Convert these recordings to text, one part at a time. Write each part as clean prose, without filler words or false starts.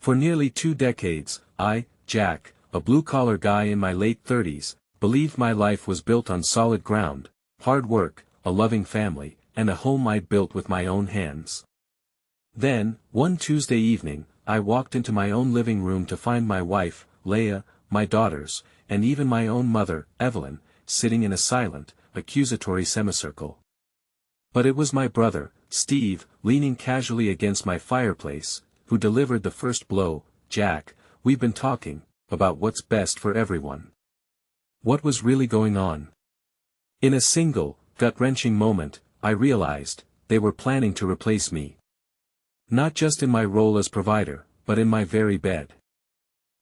For nearly 2 decades, I, Jack, a blue-collar guy in my late 30s, believed my life was built on solid ground, hard work, a loving family, and a home I'd built with my own hands. Then, one Tuesday evening, I walked into my own living room to find my wife, Laya, my daughters, and even my own mother, Evelyn, sitting in a silent, accusatory semicircle. But it was my brother, Steve, leaning casually against my fireplace, who delivered the first blow. Jack, we've been talking about what's best for everyone. What was really going on? In a single, gut-wrenching moment, I realized they were planning to replace me. Not just in my role as provider, but in my very bed.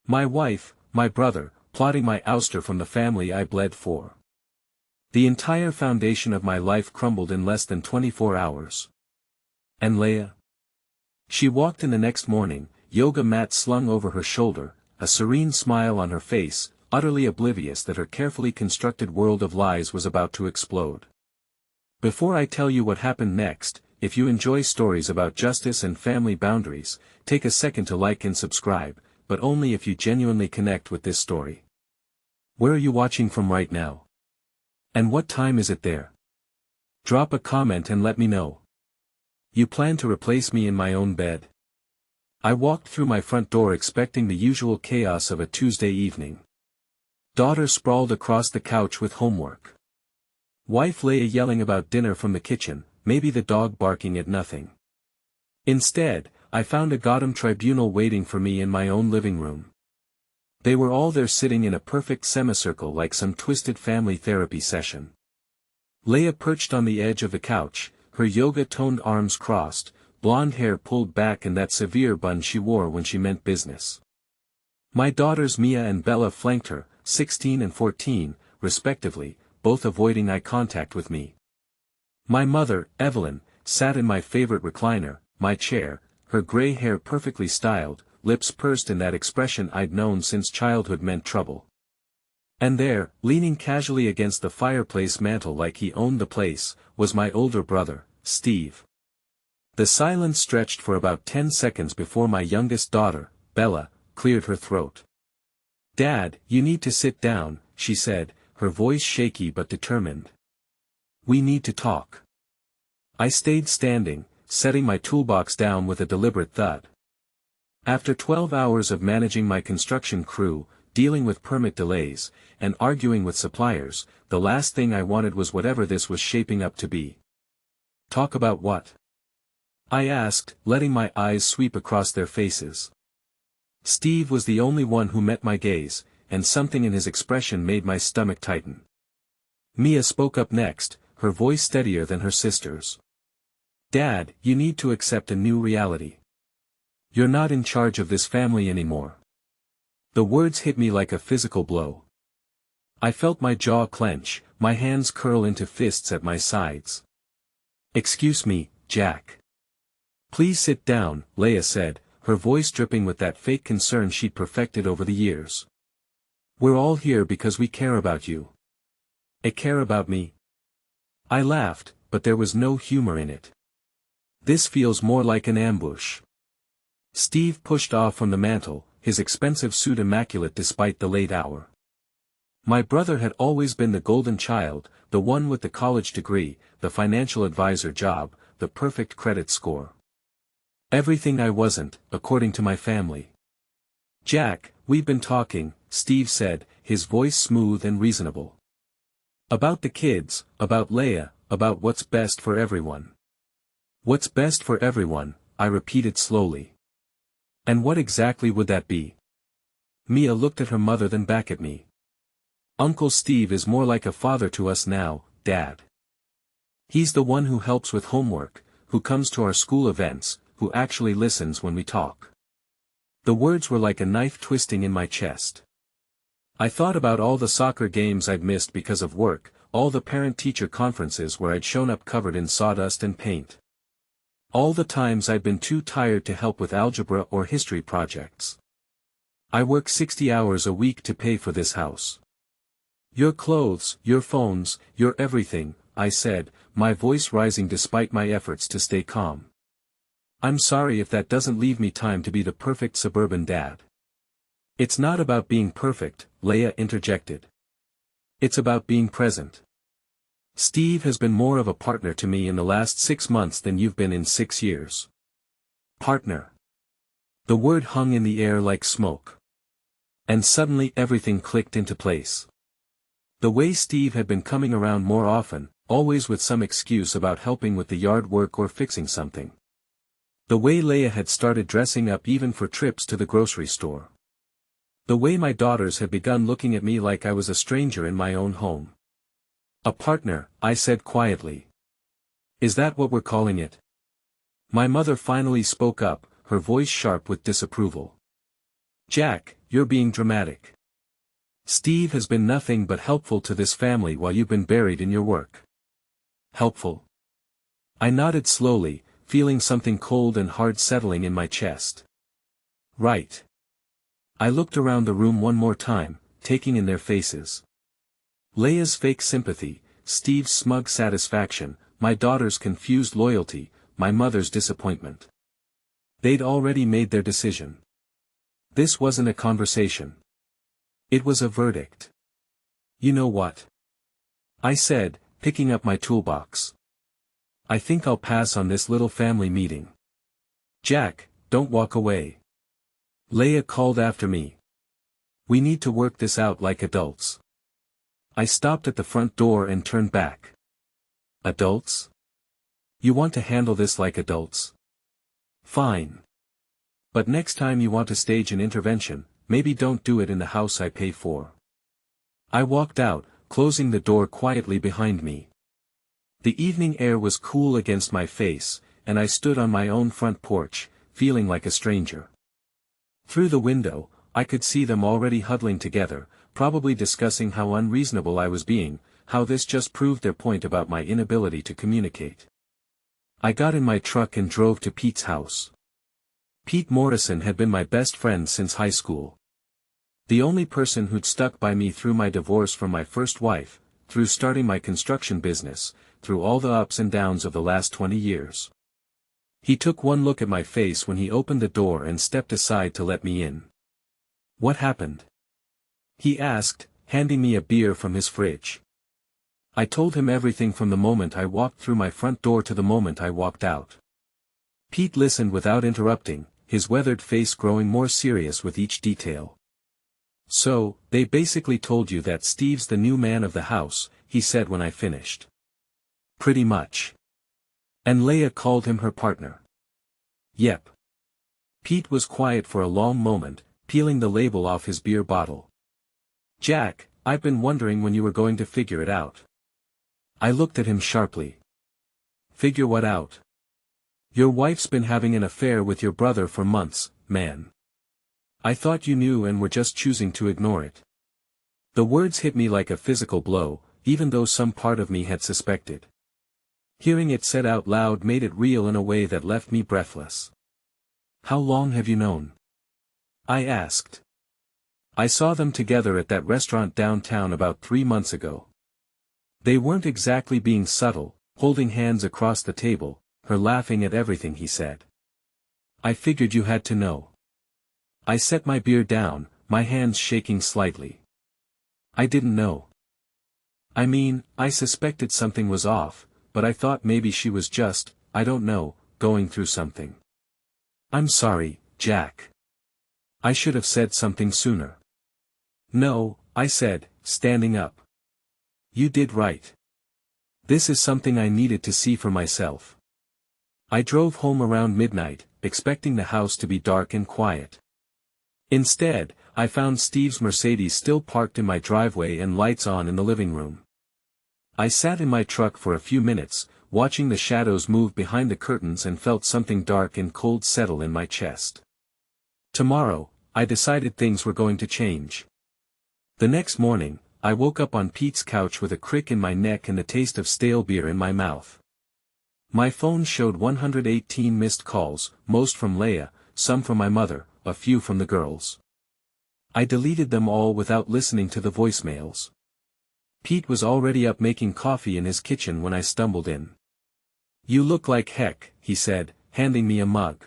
My wife, my brother, plotting my ouster from the family I bled for. The entire foundation of my life crumbled in less than 24 hours. And Laya? She walked in the next morning, yoga mat slung over her shoulder, a serene smile on her face, utterly oblivious that her carefully constructed world of lies was about to explode. Before I tell you what happened next, if you enjoy stories about justice and family boundaries, take a second to like and subscribe, but only if you genuinely connect with this story. Where are you watching from right now? And what time is it there? Drop a comment and let me know. You plan to replace me in my own bed? I walked through my front door expecting the usual chaos of a Tuesday evening. Daughter sprawled across the couch with homework. Wife Laya yelling about dinner from the kitchen, maybe the dog barking at nothing. Instead, I found a Gotham tribunal waiting for me in my own living room. They were all there sitting in a perfect semicircle like some twisted family therapy session. Laya perched on the edge of the couch, her yoga-toned arms crossed, blonde hair pulled back in that severe bun she wore when she meant business. My daughters Mia and Bella flanked her, 16 and 14, respectively, both avoiding eye contact with me. My mother, Evelyn, sat in my favorite recliner, my chair, her gray hair perfectly styled, lips pursed in that expression I'd known since childhood meant trouble. And there, leaning casually against the fireplace mantel like he owned the place, was my older brother, Steve. The silence stretched for about 10 seconds before my youngest daughter, Bella, cleared her throat. "Dad, you need to sit down," she said, her voice shaky but determined. "We need to talk." I stayed standing, setting my toolbox down with a deliberate thud. After 12 hours of managing my construction crew, dealing with permit delays, and arguing with suppliers, the last thing I wanted was whatever this was shaping up to be. "Talk about what?" I asked, letting my eyes sweep across their faces. Steve was the only one who met my gaze, and something in his expression made my stomach tighten. Mia spoke up next, her voice steadier than her sister's. "Dad, you need to accept a new reality. You're not in charge of this family anymore." The words hit me like a physical blow. I felt my jaw clench, my hands curl into fists at my sides. "Excuse me, Jack." "Please sit down," Laya said, her voice dripping with that fake concern she'd perfected over the years. "We're all here because we care about you." Care about me?" I laughed, but there was no humor in it. "This feels more like an ambush." Steve pushed off from the mantel, his expensive suit immaculate despite the late hour. My brother had always been the golden child, the one with the college degree, the financial advisor job, the perfect credit score. Everything I wasn't, according to my family. "Jack, we've been talking," Steve said, his voice smooth and reasonable. "About the kids, about Laya, about what's best for everyone." "What's best for everyone," I repeated slowly. "And what exactly would that be?" Mia looked at her mother then back at me. "Uncle Steve is more like a father to us now, Dad. He's the one who helps with homework, who comes to our school events, who actually listens when we talk." The words were like a knife twisting in my chest. I thought about all the soccer games I'd missed because of work, all the parent-teacher conferences where I'd shown up covered in sawdust and paint. All the times I'd been too tired to help with algebra or history projects. "I work 60 hours a week to pay for this house. Your clothes, your phones, your everything," I said, my voice rising despite my efforts to stay calm. I'm sorry if that doesn't leave me time to be the perfect suburban dad. It's not about being perfect, Laya interjected. It's about being present. Steve has been more of a partner to me in the last 6 months than you've been in 6 years. Partner. The word hung in the air like smoke. And suddenly everything clicked into place. The way Steve had been coming around more often, always with some excuse about helping with the yard work or fixing something. The way Laya had started dressing up even for trips to the grocery store. The way my daughters had begun looking at me like I was a stranger in my own home. A partner, I said quietly. Is that what we're calling it? My mother finally spoke up, her voice sharp with disapproval. Jack, you're being dramatic. Steve has been nothing but helpful to this family while you've been buried in your work. Helpful? I nodded slowly, feeling something cold and hard settling in my chest. Right. I looked around the room one more time, taking in their faces. Laya's fake sympathy, Steve's smug satisfaction, my daughter's confused loyalty, my mother's disappointment. They'd already made their decision. This wasn't a conversation. It was a verdict. You know what? I said, picking up my toolbox. I think I'll pass on this little family meeting. Jack, don't walk away. Laya called after me. We need to work this out like adults. I stopped at the front door and turned back. Adults? You want to handle this like adults? Fine. But next time you want to stage an intervention, maybe don't do it in the house I pay for. I walked out, closing the door quietly behind me. The evening air was cool against my face, and I stood on my own front porch, feeling like a stranger. Through the window, I could see them already huddling together, probably discussing how unreasonable I was being, how this just proved their point about my inability to communicate. I got in my truck and drove to Pete's house. Pete Morrison had been my best friend since high school. The only person who'd stuck by me through my divorce from my first wife, through starting my construction business, through all the ups and downs of the last 20 years. He took one look at my face when he opened the door and stepped aside to let me in. What happened? He asked, handing me a beer from his fridge. I told him everything from the moment I walked through my front door to the moment I walked out. Pete listened without interrupting, his weathered face growing more serious with each detail. So, they basically told you that Steve's the new man of the house, he said when I finished. Pretty much. And Laya called him her partner. Yep. Pete was quiet for a long moment, peeling the label off his beer bottle. Jack, I've been wondering when you were going to figure it out. I looked at him sharply. Figure what out? Your wife's been having an affair with your brother for months, man. I thought you knew and were just choosing to ignore it. The words hit me like a physical blow, even though some part of me had suspected. Hearing it said out loud made it real in a way that left me breathless. How long have you known? I asked. I saw them together at that restaurant downtown about 3 months ago. They weren't exactly being subtle, holding hands across the table, her laughing at everything he said. I figured you had to know. I set my beer down, my hands shaking slightly. I didn't know. I mean, I suspected something was off, but I thought maybe she was just, I don't know, going through something. I'm sorry, Jack. I should have said something sooner. No, I said, standing up. You did right. This is something I needed to see for myself. I drove home around midnight, expecting the house to be dark and quiet. Instead, I found Steve's Mercedes still parked in my driveway and lights on in the living room. I sat in my truck for a few minutes, watching the shadows move behind the curtains and felt something dark and cold settle in my chest. Tomorrow, I decided things were going to change. The next morning, I woke up on Pete's couch with a crick in my neck and the taste of stale beer in my mouth. My phone showed 118 missed calls, most from Laya, some from my mother, a few from the girls. I deleted them all without listening to the voicemails. Pete was already up making coffee in his kitchen when I stumbled in. You look like heck, he said, handing me a mug.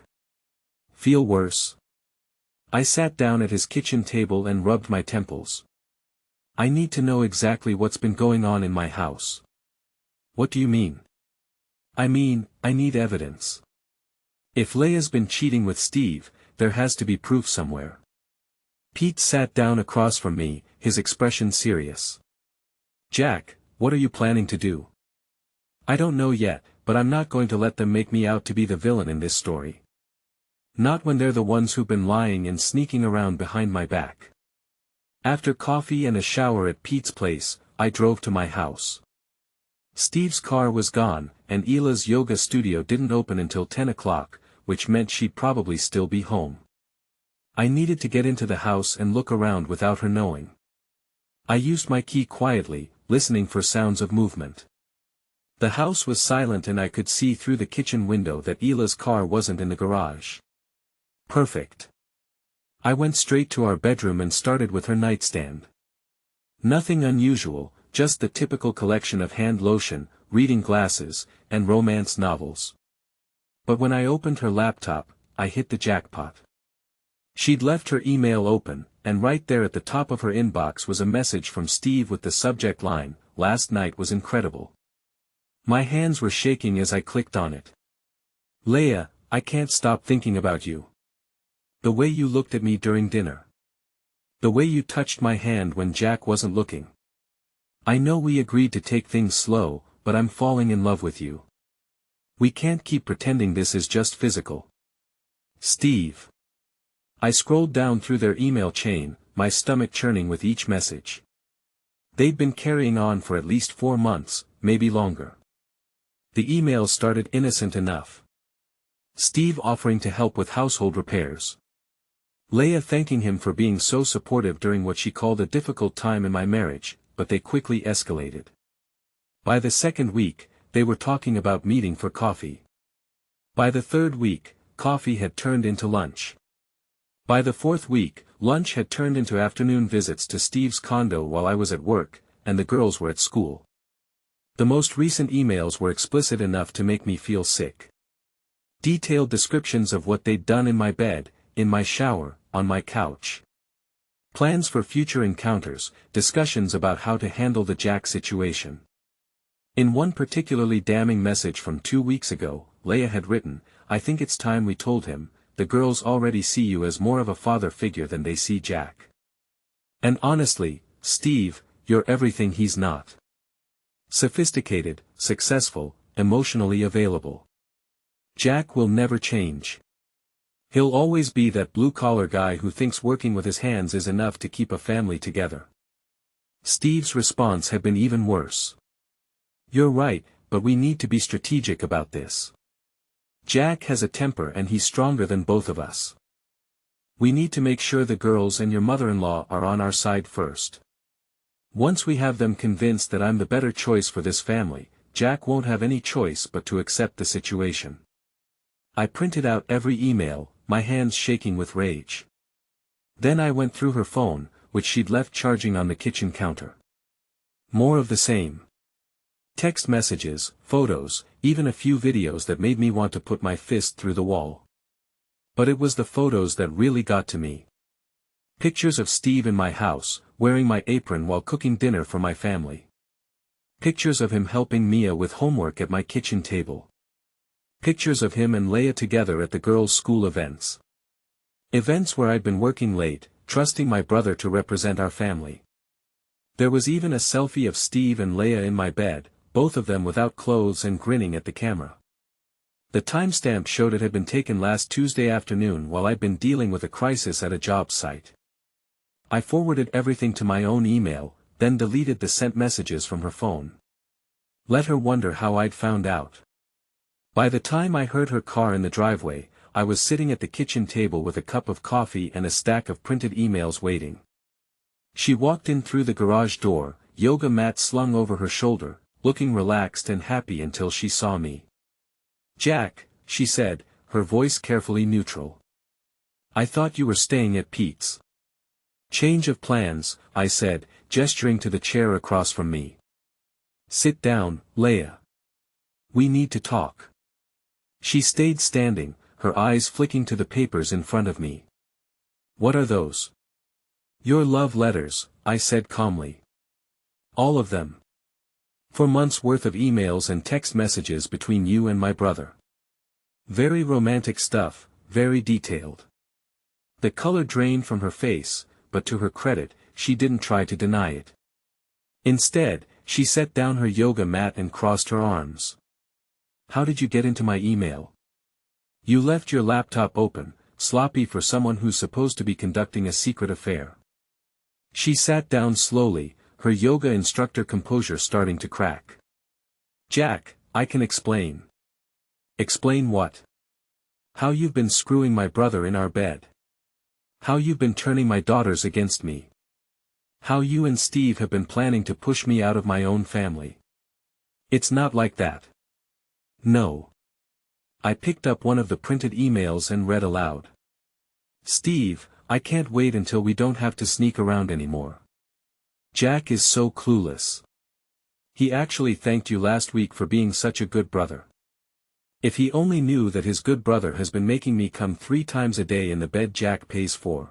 Feel worse? I sat down at his kitchen table and rubbed my temples. I need to know exactly what's been going on in my house. What do you mean? I mean, I need evidence. If Laya's been cheating with Steve, there has to be proof somewhere. Pete sat down across from me, his expression serious. Jack, what are you planning to do? I don't know yet, but I'm not going to let them make me out to be the villain in this story. Not when they're the ones who've been lying and sneaking around behind my back. After coffee and a shower at Pete's place, I drove to my house. Steve's car was gone, and Ila's yoga studio didn't open until 10 o'clock, which meant she'd probably still be home. I needed to get into the house and look around without her knowing. I used my key quietly, listening for sounds of movement. The house was silent and I could see through the kitchen window that Ila's car wasn't in the garage. Perfect. I went straight to our bedroom and started with her nightstand. Nothing unusual, just the typical collection of hand lotion, reading glasses, and romance novels. But when I opened her laptop, I hit the jackpot. She'd left her email open, and right there at the top of her inbox was a message from Steve with the subject line, "Last night was incredible." My hands were shaking as I clicked on it. Laya, I can't stop thinking about you. The way you looked at me during dinner. The way you touched my hand when Jack wasn't looking. I know we agreed to take things slow, but I'm falling in love with you. We can't keep pretending this is just physical. Steve. I scrolled down through their email chain, my stomach churning with each message. They'd been carrying on for at least 4 months, maybe longer. The emails started innocent enough. Steve offering to help with household repairs. Laya thanking him for being so supportive during what she called a difficult time in my marriage, but they quickly escalated. By the second week, they were talking about meeting for coffee. By the third week, coffee had turned into lunch. By the fourth week, lunch had turned into afternoon visits to Steve's condo while I was at work, and the girls were at school. The most recent emails were explicit enough to make me feel sick. Detailed descriptions of what they'd done in my bed, in my shower, on my couch. Plans for future encounters, discussions about how to handle the Jack situation. In one particularly damning message from 2 weeks ago, Laya had written, "I think it's time we told him, the girls already see you as more of a father figure than they see Jack. And honestly, Steve, you're everything he's not. Sophisticated, successful, emotionally available. Jack will never change. He'll always be that blue-collar guy who thinks working with his hands is enough to keep a family together." Steve's response had been even worse. "You're right, but we need to be strategic about this. Jack has a temper and he's stronger than both of us. We need to make sure the girls and your mother-in-law are on our side first. Once we have them convinced that I'm the better choice for this family, Jack won't have any choice but to accept the situation." I printed out every email, my hands shaking with rage. Then I went through her phone, which she'd left charging on the kitchen counter. More of the same. Text messages, photos, even a few videos that made me want to put my fist through the wall. But it was the photos that really got to me. Pictures of Steve in my house, wearing my apron while cooking dinner for my family. Pictures of him helping Mia with homework at my kitchen table. Pictures of him and Laya together at the girls' school events. Events where I'd been working late, trusting my brother to represent our family. There was even a selfie of Steve and Laya in my bed, both of them without clothes and grinning at the camera. The timestamp showed it had been taken last Tuesday afternoon while I'd been dealing with a crisis at a job site. I forwarded everything to my own email, then deleted the sent messages from her phone. Let her wonder how I'd found out. By the time I heard her car in the driveway, I was sitting at the kitchen table with a cup of coffee and a stack of printed emails waiting. She walked in through the garage door, yoga mat slung over her shoulder, looking relaxed and happy until she saw me. "Jack," she said, her voice carefully neutral. "I thought you were staying at Pete's." "Change of plans," I said, gesturing to the chair across from me. "Sit down, Laya. We need to talk." She stayed standing, her eyes flicking to the papers in front of me. What are those? Your love letters, I said calmly. All of them. 4 months' worth of emails and text messages between you and my brother. Very romantic stuff, very detailed. The color drained from her face, but to her credit, she didn't try to deny it. Instead, she set down her yoga mat and crossed her arms. How did you get into my email? You left your laptop open, sloppy for someone who's supposed to be conducting a secret affair. She sat down slowly, her yoga instructor composure starting to crack. Jack, I can explain. Explain what? How you've been screwing my brother in our bed. How you've been turning my daughters against me. How you and Steve have been planning to push me out of my own family. It's not like that. No. I picked up one of the printed emails and read aloud. Steve, I can't wait until we don't have to sneak around anymore. Jack is so clueless. He actually thanked you last week for being such a good brother. If he only knew that his good brother has been making me come 3 times a day in the bed Jack pays for.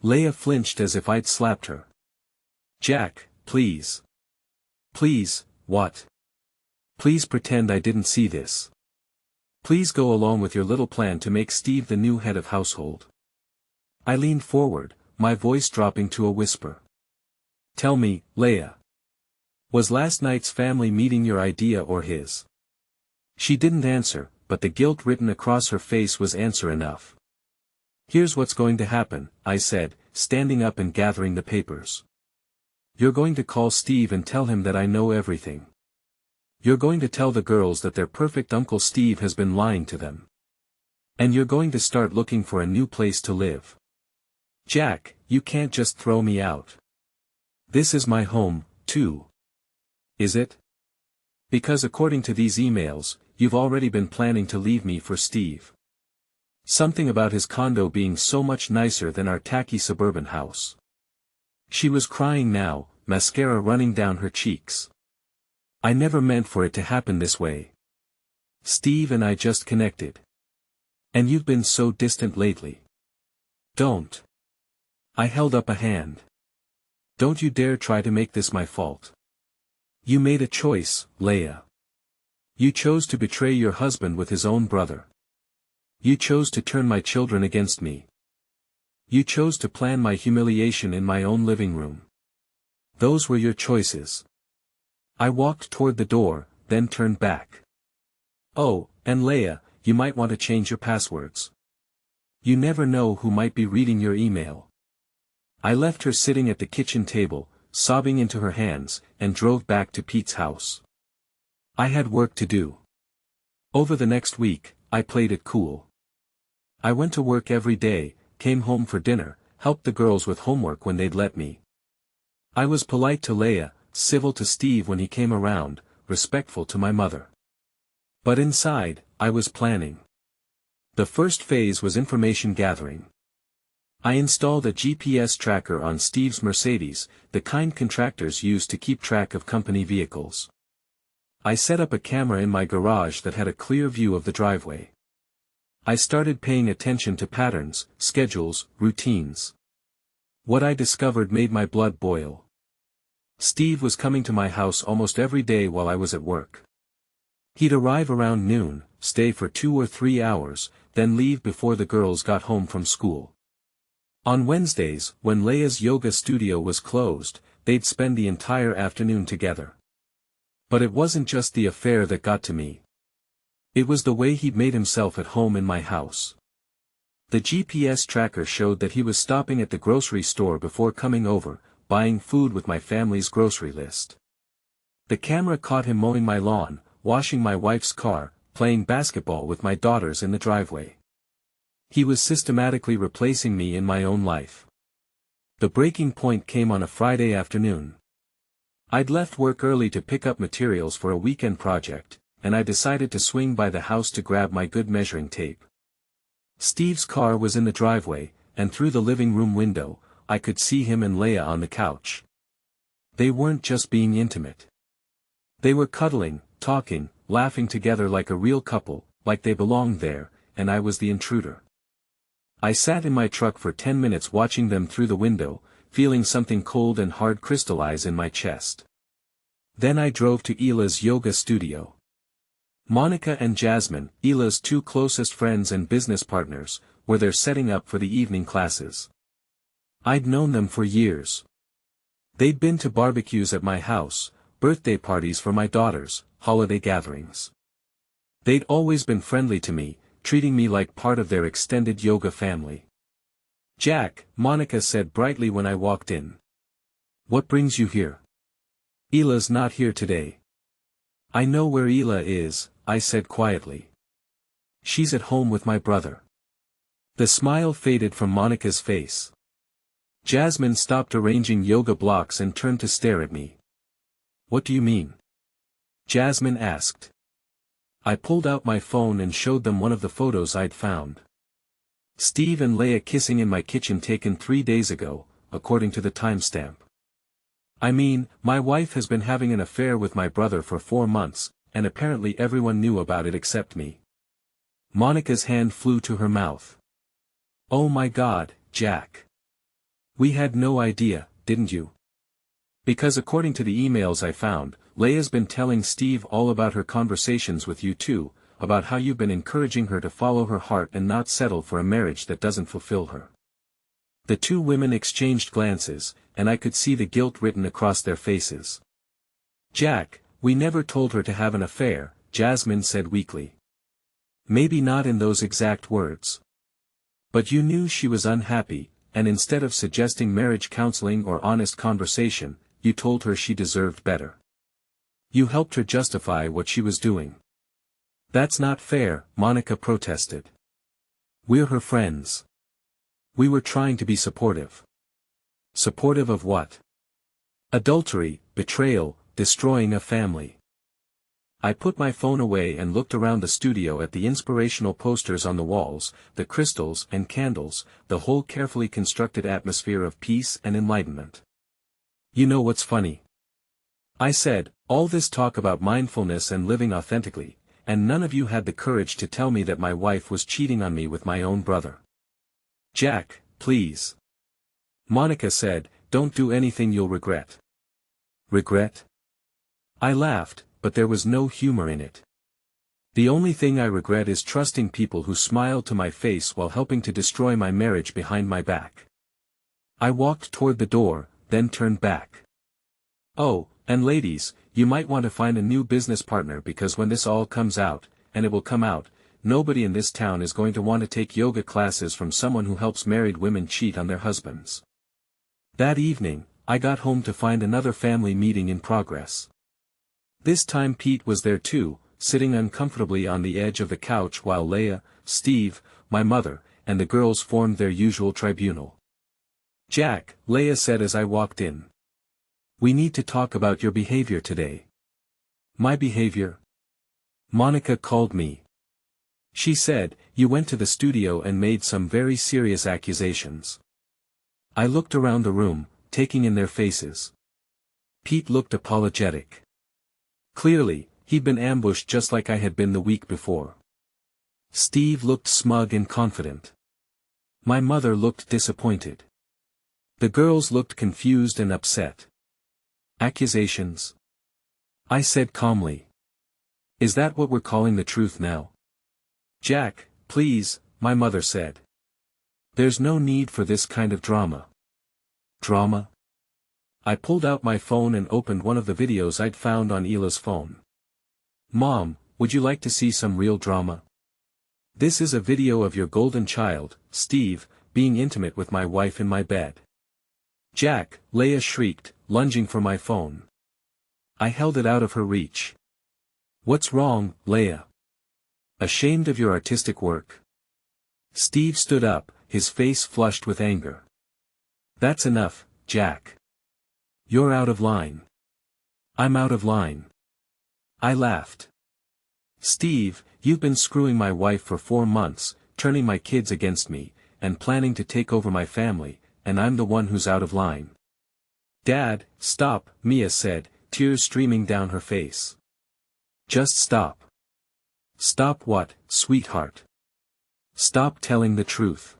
Laya flinched as if I'd slapped her. Jack, please. Please, what? Please pretend I didn't see this. Please go along with your little plan to make Steve the new head of household. I leaned forward, my voice dropping to a whisper. Tell me, Laya. Was last night's family meeting your idea or his? She didn't answer, but the guilt written across her face was answer enough. Here's what's going to happen, I said, standing up and gathering the papers. You're going to call Steve and tell him that I know everything. You're going to tell the girls that their perfect Uncle Steve has been lying to them. And you're going to start looking for a new place to live. Jack, you can't just throw me out. This is my home, too. Is it? Because according to these emails, you've already been planning to leave me for Steve. Something about his condo being so much nicer than our tacky suburban house. She was crying now, mascara running down her cheeks. I never meant for it to happen this way. Steve and I just connected. And you've been so distant lately. Don't. I held up a hand. Don't you dare try to make this my fault. You made a choice, Laya. You chose to betray your husband with his own brother. You chose to turn my children against me. You chose to plan my humiliation in my own living room. Those were your choices. I walked toward the door, then turned back. Oh, and Laya, you might want to change your passwords. You never know who might be reading your email. I left her sitting at the kitchen table, sobbing into her hands, and drove back to Pete's house. I had work to do. Over the next week, I played it cool. I went to work every day, came home for dinner, helped the girls with homework when they'd let me. I was polite to Laya, civil to Steve when he came around, respectful to my mother. But inside, I was planning. The first phase was information gathering. I installed a GPS tracker on Steve's Mercedes, the kind contractors use to keep track of company vehicles. I set up a camera in my garage that had a clear view of the driveway. I started paying attention to patterns, schedules, routines. What I discovered made my blood boil. Steve was coming to my house almost every day while I was at work. He'd arrive around noon, stay for 2 or 3 hours, then leave before the girls got home from school. On Wednesdays, when Laya's yoga studio was closed, they'd spend the entire afternoon together. But it wasn't just the affair that got to me. It was the way he'd made himself at home in my house. The GPS tracker showed that he was stopping at the grocery store before coming over, buying food with my family's grocery list. The camera caught him mowing my lawn, washing my wife's car, playing basketball with my daughters in the driveway. He was systematically replacing me in my own life. The breaking point came on a Friday afternoon. I'd left work early to pick up materials for a weekend project, and I decided to swing by the house to grab my good measuring tape. Steve's car was in the driveway, and through the living room window, I could see him and Laya on the couch. They weren't just being intimate. They were cuddling, talking, laughing together like a real couple, like they belonged there, and I was the intruder. I sat in my truck for 10 minutes watching them through the window, feeling something cold and hard crystallize in my chest. Then I drove to Ila's yoga studio. Monica and Jasmine, Ila's two closest friends and business partners, were there setting up for the evening classes. I'd known them for years. They'd been to barbecues at my house, birthday parties for my daughters, holiday gatherings. They'd always been friendly to me, treating me like part of their extended yoga family. "Jack," Monica said brightly when I walked in. "What brings you here?" "Ila's not here today." "I know where Ila is," I said quietly. "She's at home with my brother." The smile faded from Monica's face. Jasmine stopped arranging yoga blocks and turned to stare at me. "What do you mean?" Jasmine asked. I pulled out my phone and showed them one of the photos I'd found. Steve and Laya kissing in my kitchen, taken 3 days ago, according to the timestamp. "I mean, my wife has been having an affair with my brother for 4 months, and apparently everyone knew about it except me." Monica's hand flew to her mouth. "Oh my God, Jack. We had no idea, didn't you?" "Because according to the emails I found, Laya's been telling Steve all about her conversations with you too, about how you've been encouraging her to follow her heart and not settle for a marriage that doesn't fulfill her." The two women exchanged glances, and I could see the guilt written across their faces. "Jack, we never told her to have an affair," Jasmine said weakly. "Maybe not in those exact words. But you knew she was unhappy, and instead of suggesting marriage counseling or honest conversation, you told her she deserved better. You helped her justify what she was doing." "That's not fair," Monica protested. "We're her friends. We were trying to be supportive." "Supportive of what?" "Adultery, betrayal, destroying a family." I put my phone away and looked around the studio at the inspirational posters on the walls, the crystals and candles, the whole carefully constructed atmosphere of peace and enlightenment. "You know what's funny?" I said, "all this talk about mindfulness and living authentically, and none of you had the courage to tell me that my wife was cheating on me with my own brother." "Jack, please." Monica said, "Don't do anything you'll regret." "Regret?" I laughed, but there was no humor in it. "The only thing I regret is trusting people who smiled to my face while helping to destroy my marriage behind my back." I walked toward the door, then turned back. "Oh, and ladies, you might want to find a new business partner, because when this all comes out, and it will come out, nobody in this town is going to want to take yoga classes from someone who helps married women cheat on their husbands." That evening, I got home to find another family meeting in progress. This time Pete was there too, sitting uncomfortably on the edge of the couch while Laya, Steve, my mother, and the girls formed their usual tribunal. "Jack," Laya said as I walked in. "We need to talk about your behavior today." "My behavior?" Monica called me. She said, "You went to the studio and made some very serious accusations." I looked around the room, taking in their faces. Pete looked apologetic. Clearly, he'd been ambushed just like I had been the week before. Steve looked smug and confident. My mother looked disappointed. The girls looked confused and upset. "Accusations?" I said calmly. "Is that what we're calling the truth now?" "Jack, please," my mother said. "There's no need for this kind of drama." "Drama?" I pulled out my phone and opened one of the videos I'd found on Ila's phone. "Mom, would you like to see some real drama? This is a video of your golden child, Steve, being intimate with my wife in my bed." "Jack," Laya shrieked, lunging for my phone. I held it out of her reach. "What's wrong, Laya? Ashamed of your artistic work?" Steve stood up, his face flushed with anger. "That's enough, Jack. You're out of line." "I'm out of line." I laughed. "Steve, you've been screwing my wife for 4 months, turning my kids against me, and planning to take over my family, and I'm the one who's out of line." "Dad, stop," Mia said, tears streaming down her face. "Just stop. Stop what, sweetheart? Stop telling the truth.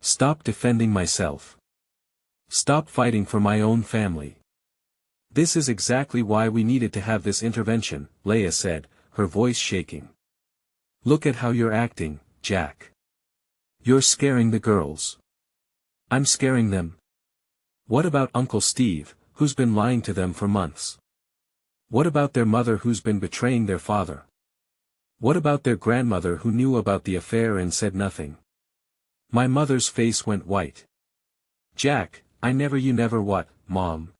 Stop defending myself. Stop fighting for my own family. This is exactly why we needed to have this intervention, Laya said, her voice shaking. Look at how you're acting, Jack. You're scaring the girls. I'm scaring them. What about Uncle Steve, who's been lying to them for months? What about their mother who's been betraying their father? What about their grandmother who knew about the affair and said nothing? My mother's face went white. Jack, you never what, Mom?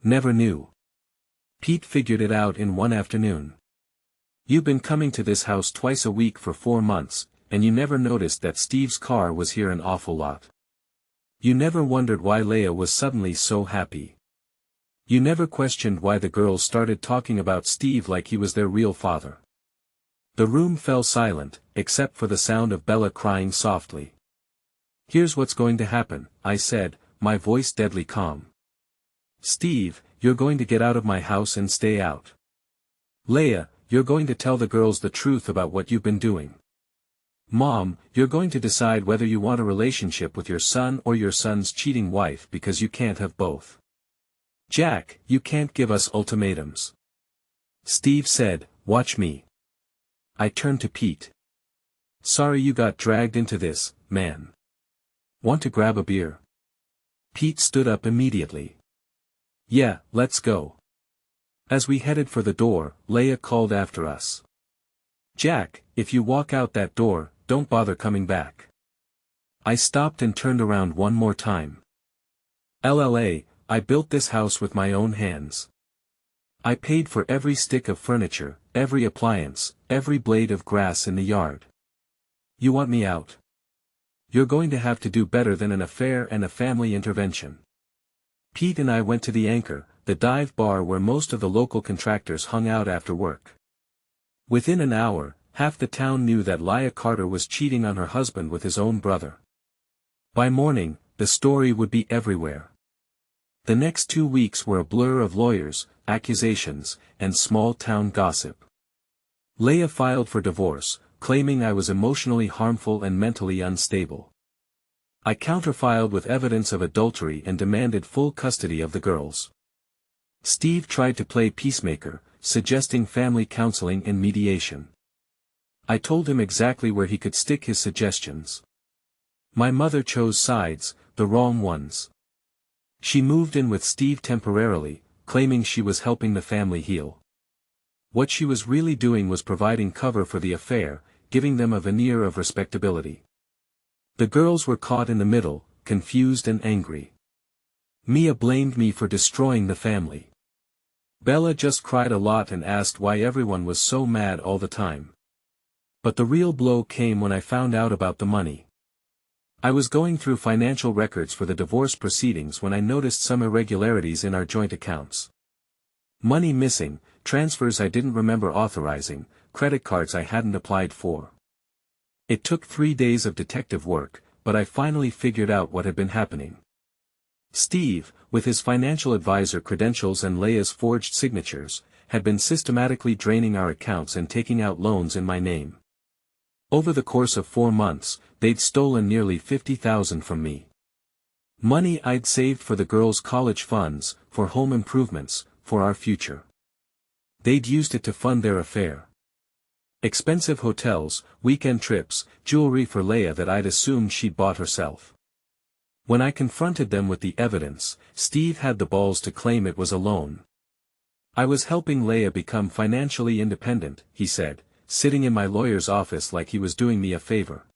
Never knew. Pete figured it out in one afternoon. You've been coming to this house twice a week for 4 months, and you never noticed that Steve's car was here an awful lot. You never wondered why Laya was suddenly so happy. You never questioned why the girls started talking about Steve like he was their real father. The room fell silent, except for the sound of Bella crying softly. Here's what's going to happen, I said, my voice deadly calm. Steve, you're going to get out of my house and stay out. Laya, you're going to tell the girls the truth about what you've been doing. Mom, you're going to decide whether you want a relationship with your son or your son's cheating wife because you can't have both. Jack, you can't give us ultimatums. Steve said, watch me. I turned to Pete. Sorry you got dragged into this, man. Want to grab a beer? Pete stood up immediately. Yeah, let's go. As we headed for the door, Laya called after us. Jack, if you walk out that door, don't bother coming back. I stopped and turned around one more time. LLA, I built this house with my own hands. I paid for every stick of furniture, every appliance, every blade of grass in the yard. You want me out? You're going to have to do better than an affair and a family intervention. Pete and I went to the Anchor, the dive bar where most of the local contractors hung out after work. Within an hour, half the town knew that Laya Carter was cheating on her husband with his own brother. By morning, the story would be everywhere. The next 2 weeks were a blur of lawyers, accusations, and small-town gossip. Laya filed for divorce, claiming I was emotionally harmful and mentally unstable. I counterfiled with evidence of adultery and demanded full custody of the girls. Steve tried to play peacemaker, suggesting family counseling and mediation. I told him exactly where he could stick his suggestions. My mother chose sides, the wrong ones. She moved in with Steve temporarily, claiming she was helping the family heal. What she was really doing was providing cover for the affair, giving them a veneer of respectability. The girls were caught in the middle, confused and angry. Mia blamed me for destroying the family. Bella just cried a lot and asked why everyone was so mad all the time. But the real blow came when I found out about the money. I was going through financial records for the divorce proceedings when I noticed some irregularities in our joint accounts. Money missing, transfers I didn't remember authorizing, credit cards I hadn't applied for. It took 3 days of detective work, but I finally figured out what had been happening. Steve, with his financial advisor credentials and Laya's forged signatures, had been systematically draining our accounts and taking out loans in my name. Over the course of 4 months, they'd stolen nearly $50,000 from me. Money I'd saved for the girls' college funds, for home improvements, for our future. They'd used it to fund their affair. Expensive hotels, weekend trips, jewelry for Laya that I'd assumed she'd bought herself. When I confronted them with the evidence, Steve had the balls to claim it was a loan. I was helping Laya become financially independent, he said, sitting in my lawyer's office like he was doing me a favor.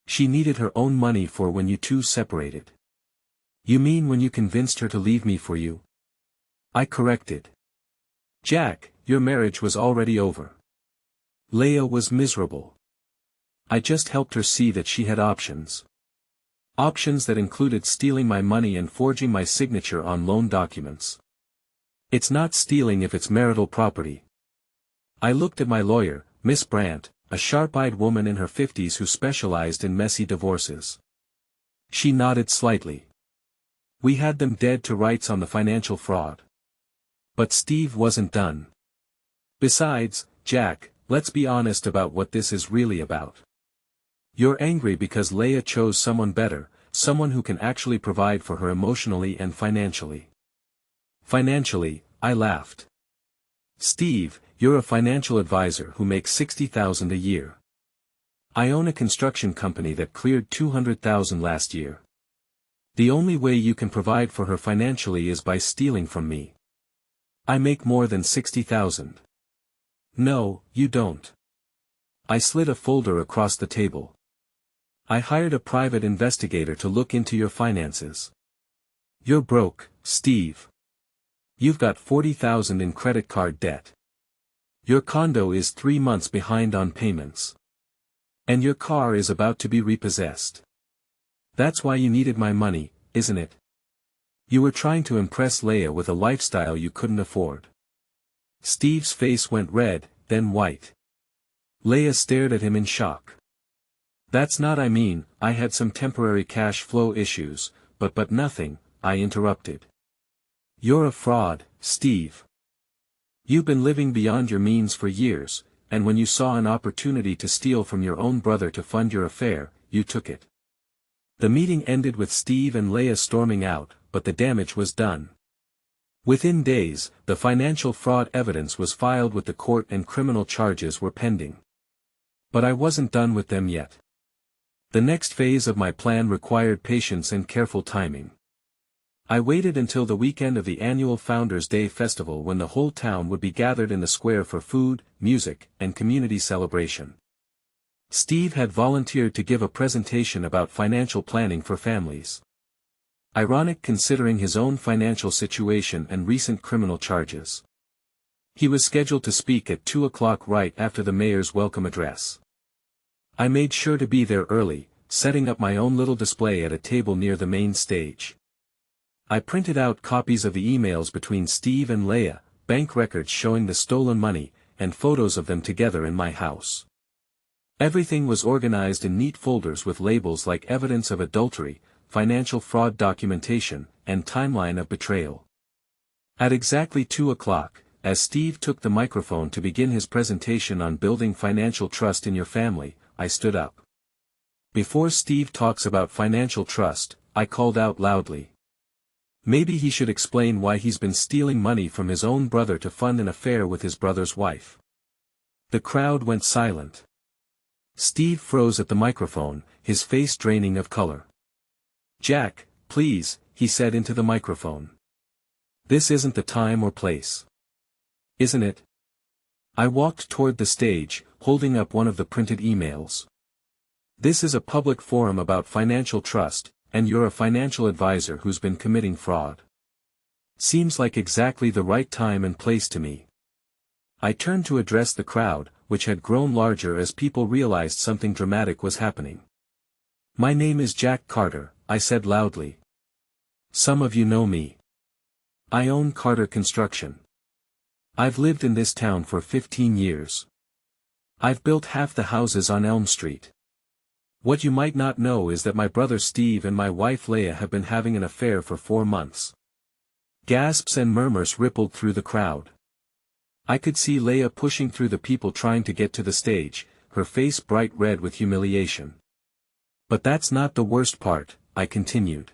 She needed her own money for when you two separated. You mean when you convinced her to leave me for you? I corrected. Jack, your marriage was already over. Laya was miserable. I just helped her see that she had options. Options that included stealing my money and forging my signature on loan documents. It's not stealing if it's marital property. I looked at my lawyer, Miss Brandt, a sharp-eyed woman in her 50s who specialized in messy divorces. She nodded slightly. We had them dead to rights on the financial fraud. But Steve wasn't done. Besides, Jack, let's be honest about what this is really about. You're angry because Laya chose someone better, someone who can actually provide for her emotionally and financially. Financially, I laughed. Steve, you're a financial advisor who makes $60,000 a year. I own a construction company that cleared $200,000 last year. The only way you can provide for her financially is by stealing from me. I make more than $60,000. No, you don't. I slid a folder across the table. I hired a private investigator to look into your finances. You're broke, Steve. You've got $40,000 in credit card debt. Your condo is 3 months behind on payments. And your car is about to be repossessed. That's why you needed my money, isn't it? You were trying to impress Laya with a lifestyle you couldn't afford. Steve's face went red, then white. Laya stared at him in shock. That's not I mean, I had some temporary cash flow issues, but nothing, I interrupted. You're a fraud, Steve. You've been living beyond your means for years, and when you saw an opportunity to steal from your own brother to fund your affair, you took it. The meeting ended with Steve and Laya storming out, but the damage was done. Within days, the financial fraud evidence was filed with the court and criminal charges were pending. But I wasn't done with them yet. The next phase of my plan required patience and careful timing. I waited until the weekend of the annual Founders' Day festival when the whole town would be gathered in the square for food, music, and community celebration. Steve had volunteered to give a presentation about financial planning for families. Ironic considering his own financial situation and recent criminal charges. He was scheduled to speak at 2 o'clock right after the mayor's welcome address. I made sure to be there early, setting up my own little display at a table near the main stage. I printed out copies of the emails between Steve and Laya, bank records showing the stolen money, and photos of them together in my house. Everything was organized in neat folders with labels like evidence of adultery, financial fraud documentation, and timeline of betrayal. At exactly 2 o'clock, as Steve took the microphone to begin his presentation on building financial trust in your family, I stood up. Before Steve talks about financial trust, I called out loudly. Maybe he should explain why he's been stealing money from his own brother to fund an affair with his brother's wife. The crowd went silent. Steve froze at the microphone, his face draining of color. Jack, please, he said into the microphone. This isn't the time or place. Isn't it? I walked toward the stage, holding up one of the printed emails. This is a public forum about financial trust, and you're a financial advisor who's been committing fraud. Seems like exactly the right time and place to me. I turned to address the crowd, which had grown larger as people realized something dramatic was happening. My name is Jack Carter, I said loudly. Some of you know me. I own Carter Construction. I've lived in this town for 15 years. I've built half the houses on Elm Street. What you might not know is that my brother Steve and my wife Laya have been having an affair for 4 months. Gasps and murmurs rippled through the crowd. I could see Laya pushing through the people trying to get to the stage, her face bright red with humiliation. But that's not the worst part, I continued.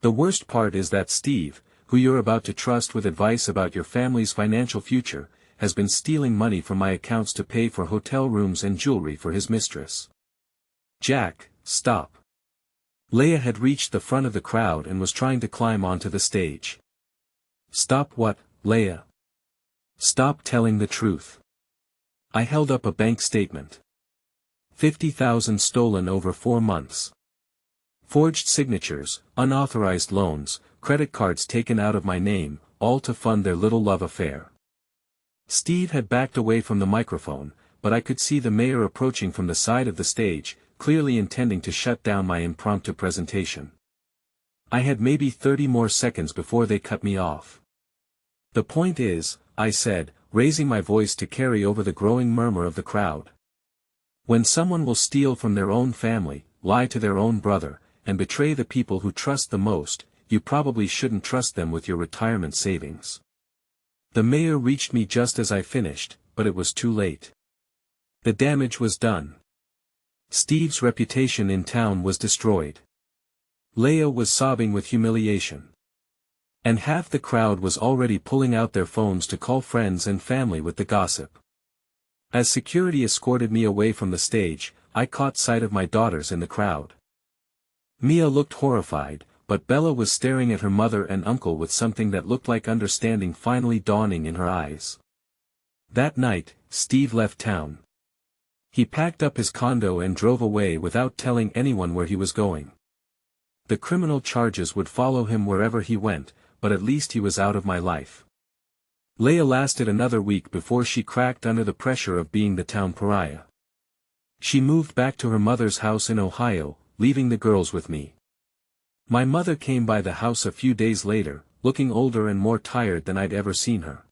The worst part is that Steve, who you're about to trust with advice about your family's financial future, has been stealing money from my accounts to pay for hotel rooms and jewelry for his mistress. Jack, stop. Laya had reached the front of the crowd and was trying to climb onto the stage. Stop what, Laya? Stop telling the truth. I held up a bank statement. 50,000 stolen over 4 months. Forged signatures, unauthorized loans, credit cards taken out of my name, all to fund their little love affair. Steve had backed away from the microphone, but I could see the mayor approaching from the side of the stage, clearly intending to shut down my impromptu presentation. I had maybe 30 more seconds before they cut me off. The point is, I said, raising my voice to carry over the growing murmur of the crowd. When someone will steal from their own family, lie to their own brother, and betray the people who trust the most, you probably shouldn't trust them with your retirement savings. The mayor reached me just as I finished, but it was too late. The damage was done. Steve's reputation in town was destroyed. Laya was sobbing with humiliation. And half the crowd was already pulling out their phones to call friends and family with the gossip. As security escorted me away from the stage, I caught sight of my daughters in the crowd. Mia looked horrified, but Bella was staring at her mother and uncle with something that looked like understanding finally dawning in her eyes. That night, Steve left town. He packed up his condo and drove away without telling anyone where he was going. The criminal charges would follow him wherever he went, but at least he was out of my life. Laya lasted another week before she cracked under the pressure of being the town pariah. She moved back to her mother's house in Ohio, leaving the girls with me. My mother came by the house a few days later, looking older and more tired than I'd ever seen her.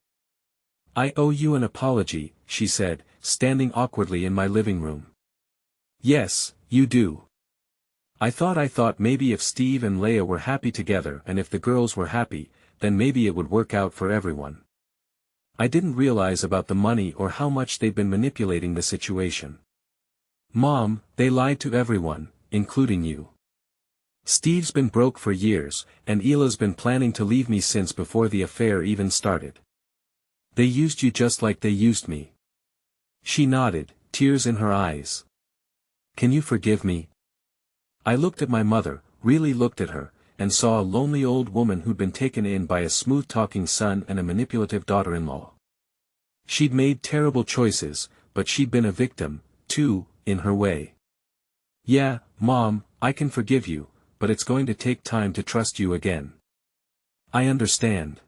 "I owe you an apology," she said, standing awkwardly in my living room. "Yes, you do. I thought maybe if Steve and Laya were happy together and if the girls were happy, then maybe it would work out for everyone. I didn't realize about the money or how much they'd been manipulating the situation. Mom, they lied to everyone, including you. Steve's been broke for years, and Ila's been planning to leave me since before the affair even started. They used you just like they used me." She nodded, tears in her eyes. "Can you forgive me?" I looked at my mother, really looked at her, and saw a lonely old woman who'd been taken in by a smooth-talking son and a manipulative daughter-in-law. She'd made terrible choices, but she'd been a victim, too, in her way. "Yeah, Mom, I can forgive you, but it's going to take time to trust you again." "I understand."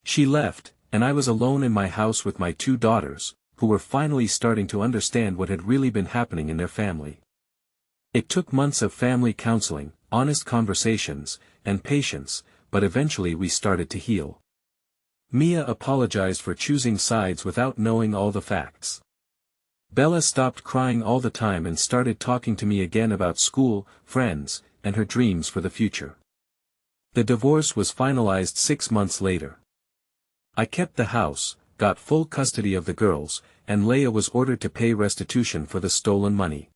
She left, and I was alone in my house with my two daughters, who were finally starting to understand what had really been happening in their family. It took months of family counseling, honest conversations, and patience, but eventually we started to heal. Mia apologized for choosing sides without knowing all the facts. Bella stopped crying all the time and started talking to me again about school, friends, and her dreams for the future. The divorce was finalized 6 months later. I kept the house, got full custody of the girls, and Laya was ordered to pay restitution for the stolen money.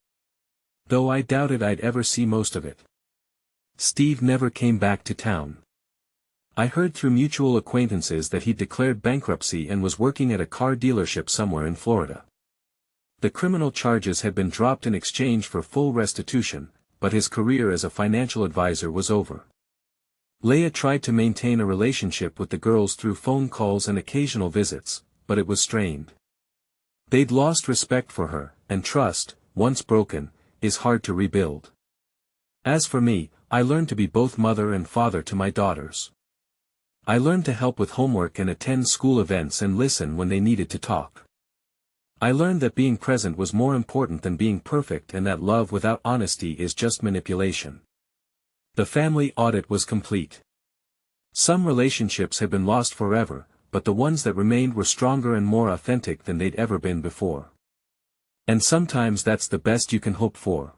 Though I doubted I'd ever see most of it. Steve never came back to town. I heard through mutual acquaintances that he'd declared bankruptcy and was working at a car dealership somewhere in Florida. The criminal charges had been dropped in exchange for full restitution, but his career as a financial advisor was over. Laya tried to maintain a relationship with the girls through phone calls and occasional visits, but it was strained. They'd lost respect for her, and trust, once broken, is hard to rebuild. As for me, I learned to be both mother and father to my daughters. I learned to help with homework and attend school events and listen when they needed to talk. I learned that being present was more important than being perfect and that love without honesty is just manipulation. The family audit was complete. Some relationships had been lost forever, but the ones that remained were stronger and more authentic than they'd ever been before. And sometimes that's the best you can hope for.